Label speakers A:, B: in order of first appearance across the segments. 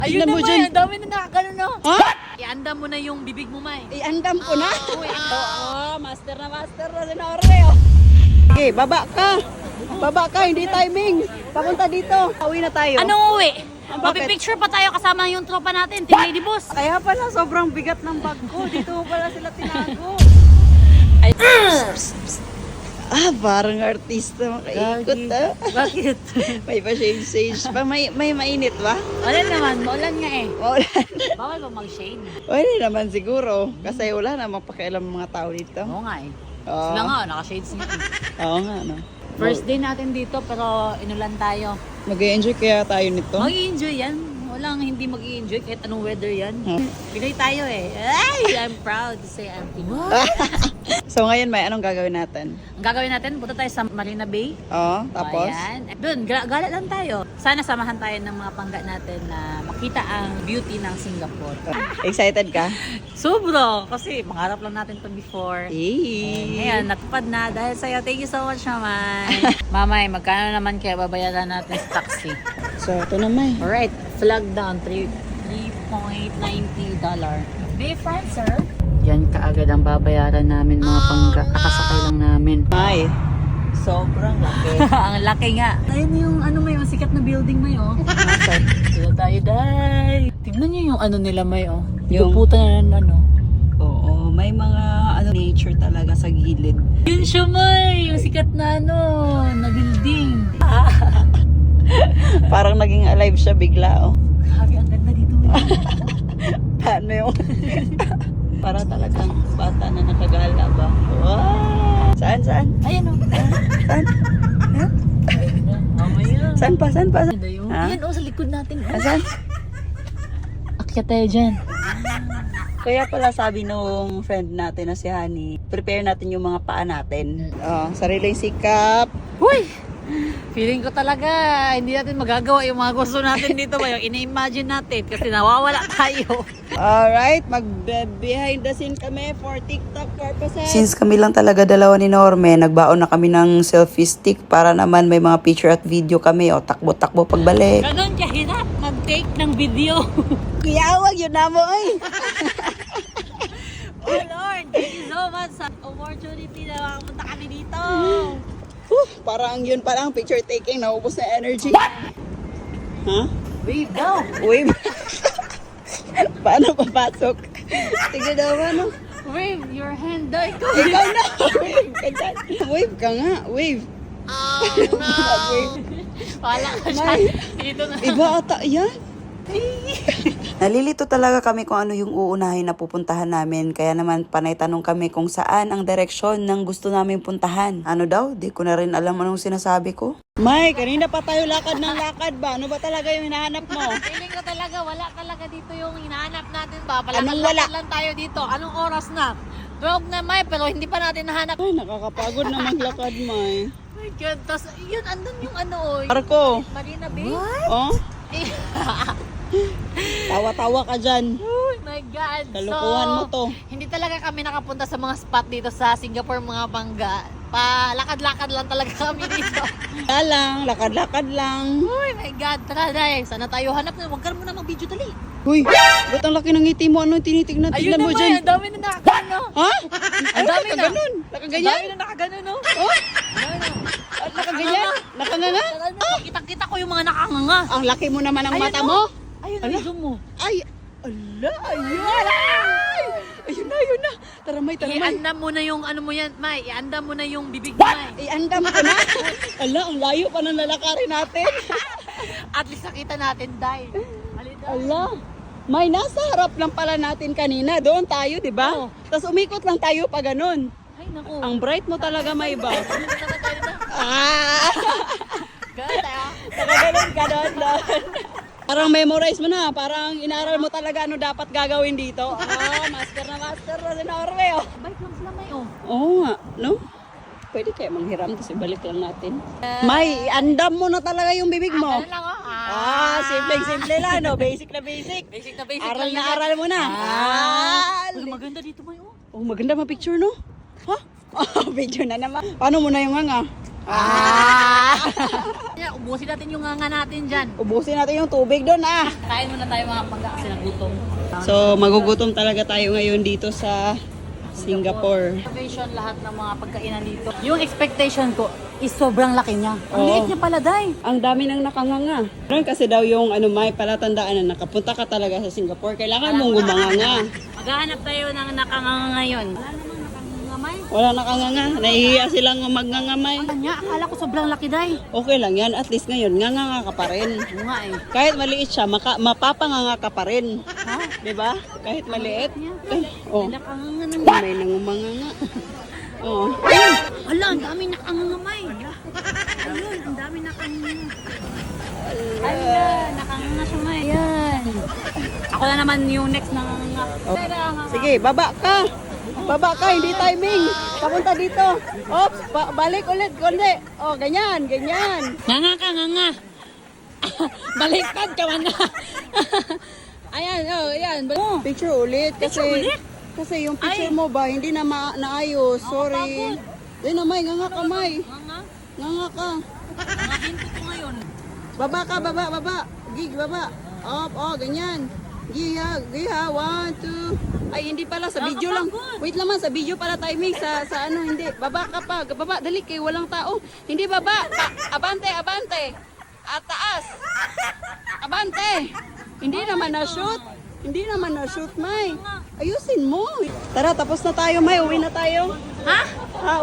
A: Ayun
B: Tingnan
A: na,
B: mo
A: May.
B: dyan.
A: Ang dami na nakagano, no?
B: Ha?
A: Ianda mo na yung bibig mo, May.
B: Iandam ko na.
A: Uy,
B: Master na si Norme. Oh. Sige, baba ka. Baba ka, hindi timing. Papunta dito. Uwi na tayo.
A: Anong uwi?
B: Bakit?
A: Mapipicture pa tayo kasama yung tropa natin, Team Lady Boss.
B: Kaya pala sobrang bigat ng bag ko. Dito mo pala sila tinago.
A: Ay,
B: Parang artista makaikot ah.
A: Bakit?
B: May pa shade pa. May mainit ba?
A: Wala naman, maulan nga eh.
B: Maulan.
A: Bawal ba mag-shade?
B: Pwede naman siguro. Kasi wala namang pakialam ng mga tao dito.
A: Oo nga eh.
B: Oo.
A: Sila nga, naka-shades nga eh.
B: Oo nga, no?
A: First day natin dito pero inulan tayo.
B: Mag-enjoy kaya tayo nito?
A: Mag-i-enjoy yan. Walang hindi mag-i-enjoy kahit anong weather yan.
B: Hmm.
A: Pinoy tayo eh. Ay, I'm proud to say I'm Pinoy.
B: So ngayon, may anong gagawin natin?
A: Ang gagawin natin, punta tayo sa Marina Bay.
B: Oo, tapos?
A: Ayan. Doon, gala lang tayo. Sana samahan tayo ng mga pangga natin na makita ang beauty ng Singapore.
B: Excited ka?
A: Sobra! Kasi mangarap lang natin to before. Ngayon, natupad na. Dahil sa'yo, thank you so much naman. Mamay, magkano naman kaya babayaran natin sa taxi?
B: So, ito naman.
A: Alright, flag down, $3.90. Bay France, sir. Yan kaagad ang babayaran namin mga pangga. Kakasakay lang namin.
B: Ay, sobrang laki.
A: Ang laki nga. Ayun yung ano may sikat na building may oh. Sila tayo, day. Tingnan niyo yung ano nila may oh. Yung
B: Yung-
A: puta na ano.
B: Oo, may mga nature talaga sa gilid.
A: Yun siya may, yung sikat na ano, na building.
B: Parang naging alive siya bigla, oh.
A: Grabe, ang ganda dito may.
B: Paano yung... Para talagang bata na nakagala ba? Wow! Saan?
A: Ayan oh.
B: Saan?
A: Mamaya.
B: Saan pa?
A: Ganda yun.
B: Ha?
A: Ayan oh, sa likod natin. Oh.
B: Saan?
A: Akyat tayo dyan.
B: Kaya pala sabi nung friend natin na si Honey, prepare natin yung mga paa natin. Sariling sikap.
A: Uy! Feeling ko talaga, hindi natin magagawa yung mga gusto natin dito ba, yung ina-imagine natin kasi nawawala tayo.
B: Alright, behind the scene kami for TikTok purposes. Since kami lang talaga dalawa ni Norme, nagbaon na kami ng selfie stick para naman may mga picture at video kami o takbo-takbo pagbalik.
A: Ganon kahirap mag-take ng video.
B: Kiyawag yun na mo ay.
A: Oh Lord, thank you so much sa opportunity na makapunta kami dito.
B: Parang yun pa lang, picture taking, naubos na energy. Ha?
A: Wave daw.
B: Wave. Paano papasok? Tignan daw ano.
A: Wave your hand daw.
B: Ikaw na. Wave. Wave ka nga. Wave.
A: Oh no.
B: Wave.
A: Wala ka dyan.
B: May.
A: Dito na.
B: Iba ata yan. Nalilito talaga kami kung ano yung uunahin na pupuntahan namin. Kaya naman panay tanong kami kung saan ang direksyon ng gusto namin puntahan. Ano daw? Di ko na rin alam anong sinasabi ko. May, kanina pa tayo lakad ng lakad ba? Ano ba talaga yung hinahanap mo?
A: Feeling ko talaga, wala talaga dito yung hinahanap natin ba?
B: Anong wala?
A: Palakad lang tayo dito. Anong oras na? 12 na May, pero hindi pa natin nahanap.
B: Ay, nakakapagod na maglakad, May.
A: Oh my God, tapos yun, andun yung ano,
B: Marco,
A: Marina Bay.
B: oh? Tawa-tawa ka dyan.
A: Oh my God.
B: Kalukuhan mo to.
A: Hindi talaga kami nakapunta sa mga spot dito sa Singapore, mga bangga. Palakad-lakad lang talaga kami dito.
B: Kaya lang, lakad-lakad lang.
A: Oh my God, tara dahil. Sana tayo hanap na. Huwag ka muna mag-video dali.
B: Uy, ba't ang laki ng ngiti mo? Ano yung tinitignan?
A: Ayun
B: Tignan mo
A: naman,
B: dyan.
A: ang dami na nakagano.
B: Ha?
A: Ang dami na.
B: Ganun.
A: Ang
B: Nakaganyan?
A: dami na nakagano, no?
B: Oh,
A: Ano?
B: nakaganyan? Nakanganga?
A: Kita ko yung mga nakanganga.
B: Ang laki mo naman ang
A: Ayun,
B: mata
A: oh.
B: mo.
A: Ayun,
B: Ala.
A: zoom mo.
B: Ay, ala, ayun. Ay, ayun na. Taramay.
A: Ianda mo na yung ano mo yan, May. Ianda mo na yung bibig mo, May.
B: Iandam ko na. Ala, ang layo pa ng lalakarin natin.
A: At least nakita natin, Day. Halika.
B: Ala, may nasa harap lang pala natin kanina. Doon tayo, di ba?
A: Oo.
B: Tapos umikot lang tayo pa ganun.
A: Ay, naku.
B: Ang bright mo talaga, may ba?
A: Ah!
B: Ah!
A: Good, ah.
B: Nakaganon ka doon. Parang memorize mo na. Parang inaral mo talaga ano dapat gagawin dito. Master na si Norme, oh.
A: Bike lang sila, May, oh.
B: Oo nga, no? Pwede kaya manghiram kasi balik lang natin. May, andam mo na talaga yung bibig mo.
A: Ganun lang, oh.
B: Simple lang, no? Basic na basic.
A: Basic na basic
B: Aral
A: lang
B: na
A: yan.
B: aral mo na.
A: Uy, maganda dito, May, oh.
B: Oh, maganda ma picture, no? Ha? Oh, picture na naman. Paano mo na yung hanga?
A: Yeah, ubusin natin yung nga natin dyan.
B: Ubusin natin yung tubig doon
A: Kain muna tayo mga pangga kasi nagutom.
B: So, magugutom talaga tayo ngayon dito sa Singapore.
A: Reservation lahat ng mga pagkainan dito. Yung expectation ko is sobrang laki niya. Ang
B: Oo.
A: liit niya pala, day.
B: Ang dami nang nakanganga. Meron kasi daw yung may palatandaan na nakapunta ka talaga sa Singapore. Kailangan mong gumanganga.
A: Maghahanap tayo ng nakanganga ngayon. Wala namang nakangangamay.
B: Wala nakanganga. Nahihiya silang magngangamay.
A: Kanya, akala ko sobrang laki, day.
B: Okay lang yan. At least ngayon, nganganga ka pa rin.
A: Oo nga eh.
B: Kahit maliit siya, mapapanganga ka pa rin.
A: Ha?
B: Diba? Kahit maliit.
A: Yeah.
B: Oh.
A: Nakanganga na.
B: May nangumanganga. Oh.
A: Hala, ang dami nakangangamay. Ayun, ang dami nakanganga. Hala, nakanganga siya, may. Ayan. Ako na naman yung next nanganganga.
B: Sige, baba ka. Baba ka, hindi timing. Papunta dito. Oops, balik ulit, kundi. Oh, ganyan, ganyan.
A: Nganga ka, nganga. Baliktad ka man na. Ayan, oh, ayan.
B: Picture ulit kasi
A: Picture ulit?
B: kasi yung picture
A: Ay.
B: mo ba hindi na naayos. Sorry. Di na may nganga ka may.
A: Nganga?
B: Nganga ka.
A: Ngahinto ko ngayon.
B: Baba ka, baba. Gig, baba. Up, oh, ganyan. Giha, 1, 2. Ay, hindi pala sa video lang. Wait naman, sa video pala timing sa ano, hindi. Baba ka pa. Baba, dali kay walang tao. Hindi baba. Abante. At taas. Abante. Hindi naman na-shoot. Hindi naman na-shoot, May. Ayusin mo. Tara, tapos na tayo, May. Uwi na tayo.
A: Ha?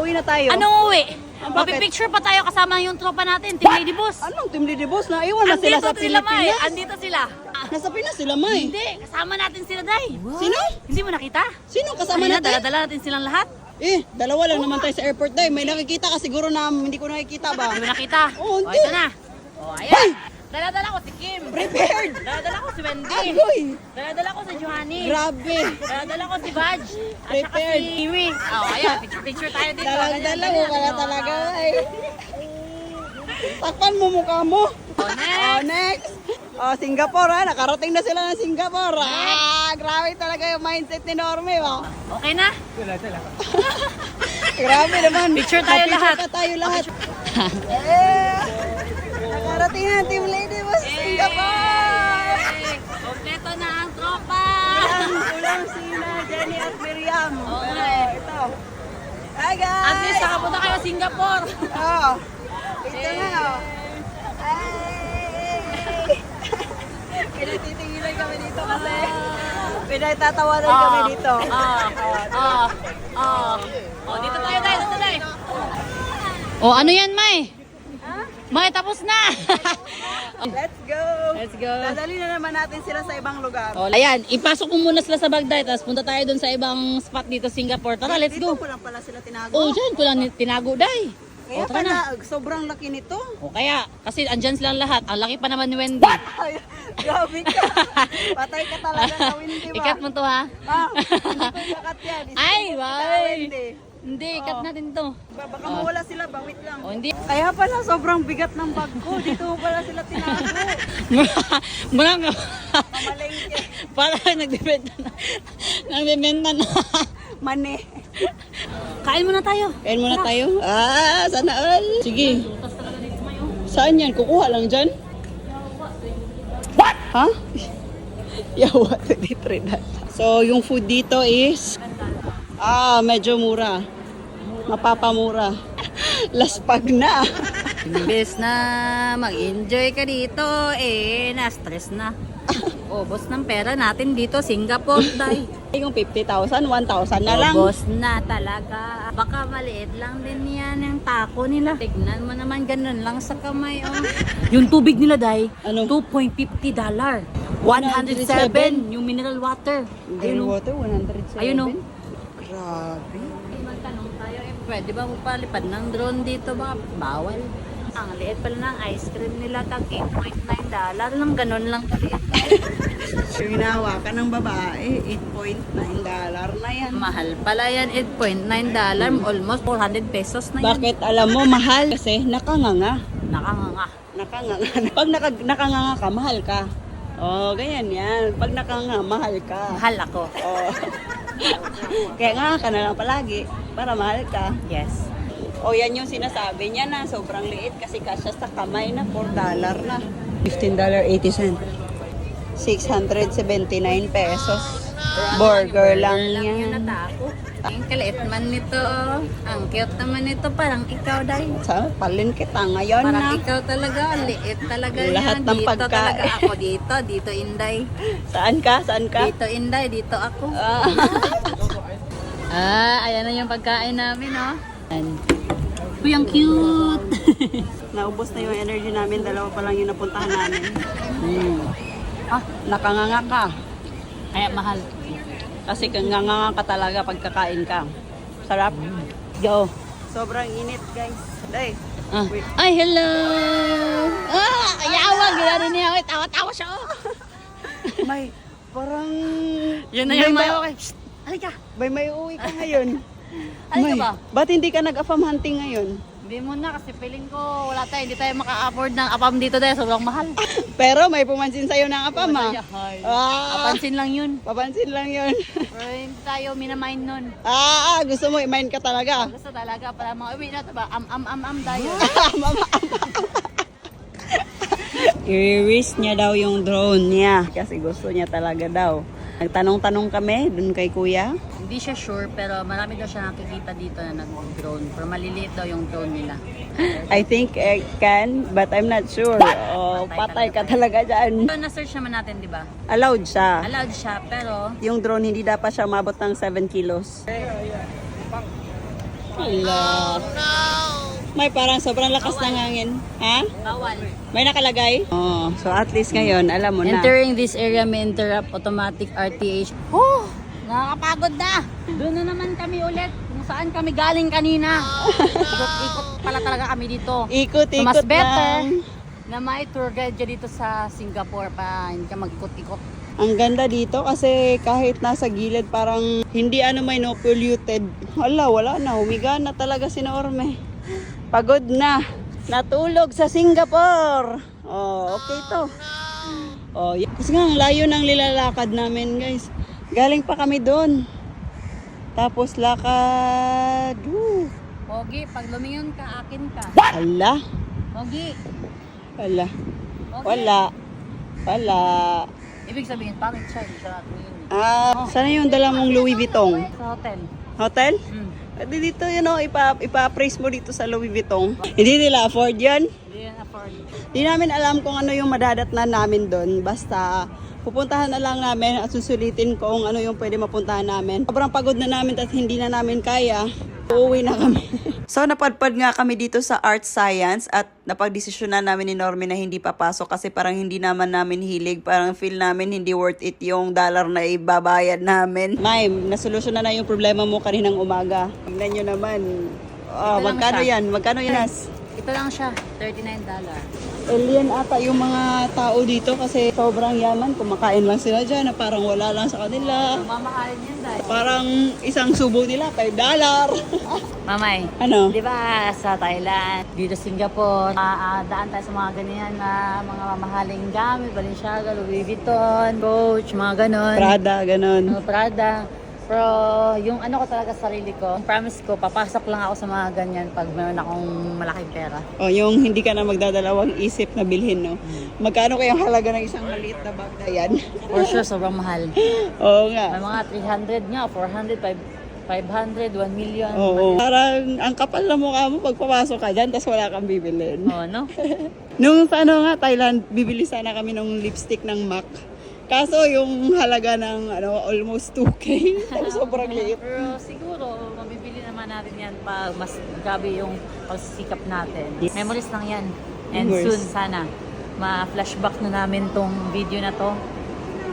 B: Uwi na tayo.
A: Anong uwi?
B: Ah, bakit?
A: Mapipicture pa tayo kasama yung tropa natin, Team Lady Boss.
B: Anong Team Lady Boss? Naiwan na sila sa
A: Andito sila, May.
B: Pilipinas.
A: Andito sila.
B: Nasa Pinas sila, May.
A: Hindi, kasama natin sila, Day.
B: Sino?
A: Hindi mo nakita?
B: Sino kasama
A: Kanina,
B: natin?
A: dala-dala natin silang lahat.
B: Dalawa lang naman tayo sa airport, Day. May nakikita ka siguro na hindi ko nakikita ba?
A: Hindi mo nakita?
B: Oo,
A: O,
B: hindi.
A: ito na. O, ayan. Dala-dala ko si Kim.
B: Prepared!
A: Dala-dala ko si Wendy.
B: Agoy!
A: Dala-dala ko si Johanny.
B: Grabe!
A: Dala-dala ko si Baj. At saka
B: Prepared.
A: si Iwi. O, ayan. Picture tayo dito.
B: Dalang-dala mo
A: Ganyan,
B: pala
A: ganyan.
B: talaga, ay. Takpan mo mukha mo.
A: O, next.
B: Next! Singapore ha. Nakarating na sila ng Singapore. Grabe talaga yung mindset ni Norme.
A: Okay na?
B: Grabe naman.
A: Picture tayo lahat.
B: Pa tayo lahat. Nakarating na Team Lady Boss sa Singapore.
A: Kompleto na ang tropa.
B: Kulang sila, Jenny at Miriam.
A: Okay.
B: Ito. Hi guys!
A: At least nakapunta kayo Singapore.
B: Oh. Ito na oh. Hey! Pinagtitigilan kami dito kasi pinagtatawanan kami dito.
A: Dito tayo, tayo, dito tayo. Oh, ano yan, May? May, tapos na.
B: Let's go!
A: Let's go.
B: Dadali na naman natin sila sa ibang lugar.
A: Oh, ayan, ipasok mo muna sila sa Baghdad, tapos punta tayo dun sa ibang spot dito, Singapore. Tara, let's
B: Dito
A: go.
B: ko lang pala sila tinago.
A: Oh, dyan ko lang tinago, day.
B: Kaya
A: Oh, tara na.
B: pala, sobrang laki nito.
A: O kaya, kasi andyan silang lahat. Ang laki pa naman ni Wendy.
B: Ay, grabe ka. Patay ka talaga sa windy ba?
A: Ikat mo to, ha?
B: Hindi ko ikakat yan.
A: Ay, why?
B: Hindi.
A: Hindi, ikat natin to.
B: Baka mawala sila, bawit lang.
A: O, hindi.
B: Kaya pala sobrang bigat ng bag ko. Dito mo pala sila tinago.
A: Mula nga.
B: Pamalengke.
A: Parang nagdibenta na. Nagdibenta na.
B: Mane.
A: Kain muna tayo.
B: Kain muna tayo. Sana all. Sige. Saan yan? Kukuha lang dyan? What? Ha? Yawa. So, yung food dito is medyo mura. Mapapamura. Laspag na.
A: Imbes na mag-enjoy ka dito, na-stress na. Ubos ng pera natin dito, Singapore, day.
B: Yung 50,000, 1,000 na lang.
A: Ubos na talaga. Baka maliit lang din yan yung taco nila. Tignan mo naman, ganun lang sa kamay. Oh. Yung tubig nila, day,
B: Ano?
A: $2.50. 107 yung mineral water. Ayun, oh.
B: Water, 107.
A: Ayun, oh.
B: Grabe.
A: Magtanong tayo, pwede ba magpalipad ng drone dito ba? Bawal. Ang liit pala ng ice cream nila, tag $8.9 lang, ganun lang kaliit.
B: Yung hinahawakan ng babae, $8.9 na yan.
A: Mahal pala yan, $8.9, almost 400 pesos na yan.
B: Bakit alam mo, mahal? Kasi nakanganga.
A: Nakanganga.
B: Nakanganga. Pag nakanganga ka, mahal ka. Oh, ganyan yan. Pag nakanganga, mahal ka.
A: Mahal ako.
B: Oh. Kaya nga ka na lang palagi para mahal ka.
A: Yes.
B: O yan yung sinasabi niya na sobrang liit kasi kasya sa kamay na $4 na. $15.80. 679 pesos. Burger lang
A: Yun
B: yan.
A: natako. Ang kaliit man nito. Ang cute naman nito. Parang ikaw dahil.
B: Sa palin kita ngayon
A: Parang
B: na.
A: ikaw talaga. Liit talaga
B: Lahat
A: yan.
B: ng
A: Dito
B: pagkain.
A: talaga ako. Dito Inday.
B: Saan ka? Saan ka?
A: Dito Inday. Dito ako. Ayan na yung pagkain namin, oh. Uy, ang cute.
B: Naubos na yung energy namin. Dalawa pa lang yung napuntahan namin. Nakanganga ka.
A: Kaya mahal.
B: Kasi nganganga ka talaga pag kakain ka. Sarap. Go. Sobrang init, guys. Day. Wait.
A: Ay, hello! Ayawa! Gila niya. Wait, tawa-tawa siya, oh.
B: May, parang...
A: Yun na yung
B: may,
A: mayo. Halika.
B: may uwi ka ngayon.
A: Halika
B: May,
A: ba?
B: ba't hindi ka nag-afam hunting ngayon?
A: Hindi mo na kasi feeling ko hindi tayo maka-afford ng apam dito dahil sobrang mahal.
B: Pero may pumansin sa'yo ng afam, ah.
A: Papansin lang yun.
B: Papansin lang yun.
A: Pero hindi tayo minamind nun.
B: Gusto mo i-mind ka talaga.
A: Gusto talaga para mga uwi na ito ba? Tayo.
B: I-risk niya daw yung drone niya. Kasi gusto niya talaga daw. Nagtanong-tanong kami dun kay kuya.
A: Hindi siya sure pero marami daw siya nakikita dito na nag-drone. Pero maliliit daw yung drone nila.
B: I think I can, but I'm not sure. Patay ka talaga dyan.
A: So, na-search naman natin, di ba?
B: Allowed siya.
A: Allowed siya pero
B: Yung drone, hindi dapat siya mabot ng 7 kilos. Hala. May parang sobrang lakas ng hangin. Ha?
A: bawal.
B: May nakalagay? Oh, so at least ngayon, alam mo na.
A: Entering this area may interrupt automatic RTH. Oh! Nakakapagod na! Doon na naman kami ulit kung saan kami galing kanina. Ikot-ikot pala talaga kami dito.
B: Ikot-ikot
A: So, mas better
B: lang.
A: na may tour guide dyan dito sa Singapore pa hindi ka mag-ikot-ikot.
B: Ang ganda dito kasi kahit nasa gilid parang hindi may no polluted. Wala na. Humiga na talaga si Norme. Pagod na. Natulog sa Singapore. Oh, okay to. Oh, kasi nga ang layo ng lilalakad namin, guys. Galing pa kami doon. Tapos lakad.
A: Pogi, pag lumingon ka, akin ka.
B: Hala.
A: Pogi.
B: Wala.
A: Pogi.
B: Wala.
A: Ibig sabihin, pangit siya. Hindi siya natin yun.
B: Sana yung dala mong Louis Vuitton?
A: Sa hotel.
B: Hotel? Dito, ipa-appraise mo dito sa Louis Vuitton. Hindi nila afford yan.
A: Hindi yan afford.
B: Hindi namin alam kung ano yung madadatnan namin doon. Basta, pupuntahan na lang namin at susulitin kung ano yung pwede mapuntahan namin. Sobrang pagod na namin at hindi na namin kaya. Uuwi na kami. So, napadpad nga kami dito sa Art Science at napagdesisyonan namin ni Normie na hindi papasok kasi parang hindi naman namin hilig. Parang feel namin hindi worth it yung dollar na ibabayad namin. May, nasolusyon na yung problema mo kaninang umaga. Tignan nyo naman.
A: Ito lang
B: Magkano
A: siya.
B: yan? Magkano yan?
A: Ito lang siya, $39.
B: Alien ata yung mga tao dito kasi sobrang yaman. Kumakain lang sila dyan na parang wala lang sa kanila.
A: Mamahalin yan dahil.
B: Parang isang subo nila, $5.
A: Mamay,
B: Ano?
A: di ba sa Thailand, dito Singapore, daan tayo sa mga ganyan na mga mamahaling gamit, Balenciaga, Louis Vuitton, Coach, mga ganon.
B: Prada, ganun.
A: Prada. Pero yung ano ko talaga sa sarili ko, promise ko, papasok lang ako sa mga ganyan pag mayroon akong malaking pera.
B: O, yung hindi ka na magdadalawang isip na bilhin, no? Magkano kayang halaga ng isang maliit na bag na yan?
A: For sure, sobrang mahal.
B: Oo
A: May
B: nga.
A: mga 300 nga, 400, 500, 1 million.
B: Oo. Parang ang kapal na mukha mo pag papasok ka dyan, tapos wala kang bibilhin.
A: Oh, no?
B: Nung sa Thailand, bibili sana kami ng lipstick ng MAC. Kaso yung halaga ng almost 2K. Sobrang liit.
A: Pero siguro, mabibili naman natin yan pag mas grabe yung pagsisikap natin.
B: Yes.
A: Memories lang yan. And
B: Memories.
A: soon, sana, ma-flashback na namin tong video na to.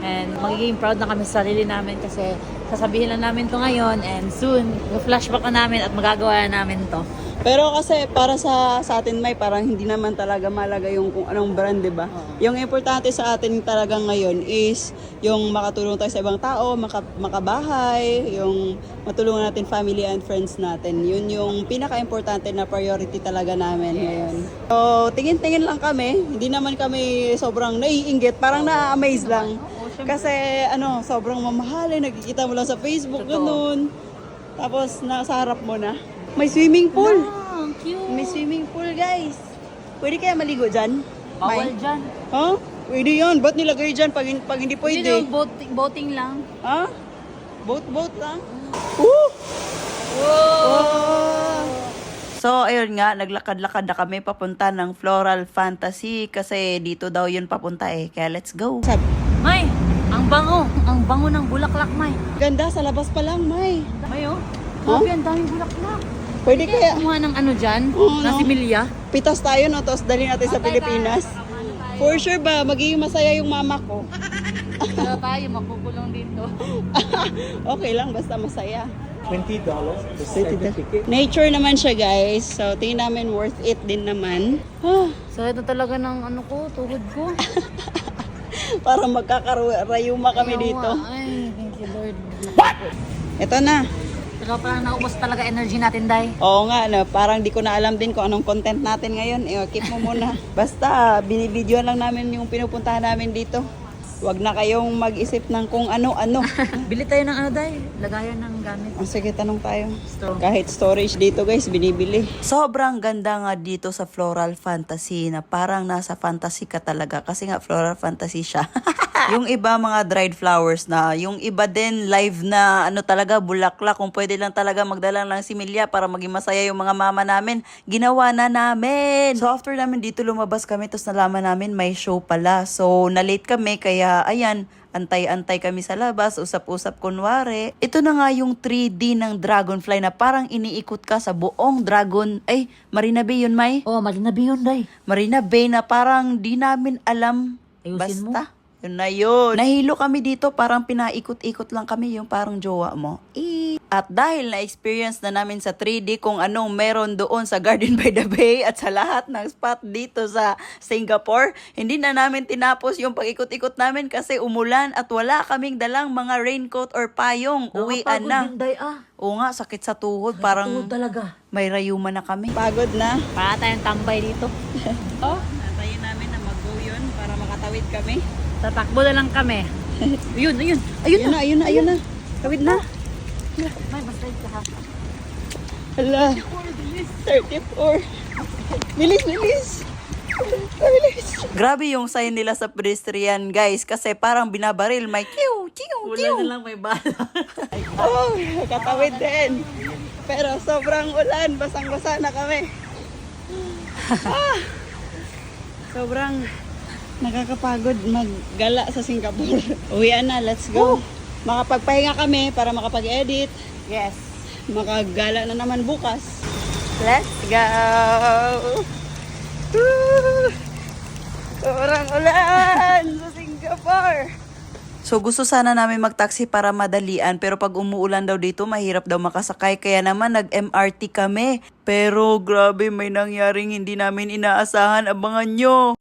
A: And magiging proud na kami sa sarili namin kasi sasabihin lang namin to ngayon and soon, flashback na namin at magagawa na namin to.
B: Pero kasi para sa atin may parang hindi naman talaga malaga yung kung anong brand, 'di ba? Yung importante sa atin talaga ngayon is yung makatulong tayo sa ibang tao, makabahay, yung matulungan natin family and friends natin. Yun yung pinaka-importante na priority talaga namin ngayon. So, tingin-tingin lang kami. Hindi naman kami sobrang naiinggit, parang na-amaze lang. Kasi sobrang mamahalin, nakikita mo lang sa Facebook,
A: Totoo.
B: ganun. Tapos nasa harap mo na. May swimming pool.
A: cute.
B: May swimming pool, guys. Pwede kaya maligo dyan?
A: Bawal
B: May?
A: dyan.
B: Ha? Pwede yan. Ba't nilagay dyan pag hindi
A: Hindi
B: pwede?
A: naman boating lang.
B: Ha? Boat lang? Woo! Oh! So, ayun nga, naglakad-lakad na kami papunta ng Floral Fantasy kasi dito daw yun papunta eh. Kaya let's go.
A: May, ang bango ng bulaklak, May.
B: Ganda, sa labas pa lang, May.
A: May oh.
B: Huh?
A: Grabe, ang daming bulaklak.
B: Pwede kaya,
A: Kumuha ng ano dyan?
B: Oo,
A: Na
B: no?
A: similya?
B: pitas tayo, no? Tapos dali natin sa Pilipinas. For sure ba, magiging masaya yung mama ko?
A: Kaya tayo, makukulong dito.
B: Okay lang, basta masaya.
C: $20 the certificate.
B: Nature naman siya, guys. So, tingin namin worth it din naman. Ah,
A: So, ito talaga ng ano ko, tuhod ko.
B: para magkakarayuma kami
A: Ayaw
B: dito.
A: nga. Ay, thank you, Lord.
B: Ito na.
A: Pero parang naubos talaga energy natin, Day.
B: Oo nga, no, parang di ko na alam din kung anong content natin ngayon. Keep mo muna. Basta, binibidyoan lang namin yung pinupuntahan namin dito. Huwag na kayong mag-isip ng kung ano-ano.
A: Bili tayo ng ano, Day? Lagayan ng gamit.
B: Sige, tanong tayo.
A: Store.
B: Kahit storage dito, guys, binibili. Sobrang ganda nga dito sa Floral Fantasy na parang nasa fantasy ka talaga kasi nga Floral Fantasy siya. Yung iba mga dried flowers na, yung iba din live na ano talaga bulaklak, kung pwede lang talaga magdala lang similya para maging masaya yung mga mama namin, ginawa na namin. So after namin dito lumabas kami, tapos nalaman namin may show pala. So na-late kami kaya ayan, antay-antay kami sa labas, usap-usap kunwari. Ito na nga yung 3D ng dragonfly na parang iniikot ka sa buong dragon. Ay, Marina Bay yun, May?
A: Oh, Marina Bay yun, Day.
B: Marina Bay na parang di namin alam.
A: Ayusin mo.
B: Basta, yun na yun. Nahilo kami dito, parang pinaikot-ikot lang kami yung parang jowa mo. At dahil na-experience na namin sa 3D kung anong meron doon sa Garden by the Bay at sa lahat ng spot dito sa Singapore, hindi na namin tinapos yung pag-ikot-ikot namin kasi umulan at wala kaming dalang mga raincoat or payong. Uwian na.
A: Din, Day, ah.
B: Oo nga, sakit sa tuhod. Parang
A: Tuhod talaga.
B: may rayuma na kami. Pagod na.
A: Para tayong tambay dito.
B: Oh, natayin namin na mag-go yun para makatawid kami.
A: Tatakbo na lang kami. Ayun. Ayun
B: Ayun na. Tawid na.
A: May, mas right ka ha.
B: Hala. 34. Bilis. Grabe yung sign nila sa pedestrian, guys. Kasi parang binabaril. May kiw.
A: Wala na lang may bala.
B: Oh, katawid din. Pero sobrang ulan. Basang-basa na kami. Sobrang nakakapagod maggala sa Singapore. Uwian na. Let's go. Makapagpahinga kami para makapag-edit.
A: Yes.
B: Makagala na naman bukas. Let's go! Woo! Sobrang ulan sa Singapore! So gusto sana namin mag-taxi para madalian pero pag umuulan daw dito mahirap daw makasakay kaya naman nag-MRT kami. Pero grabe may nangyaring hindi namin inaasahan, abangan nyo.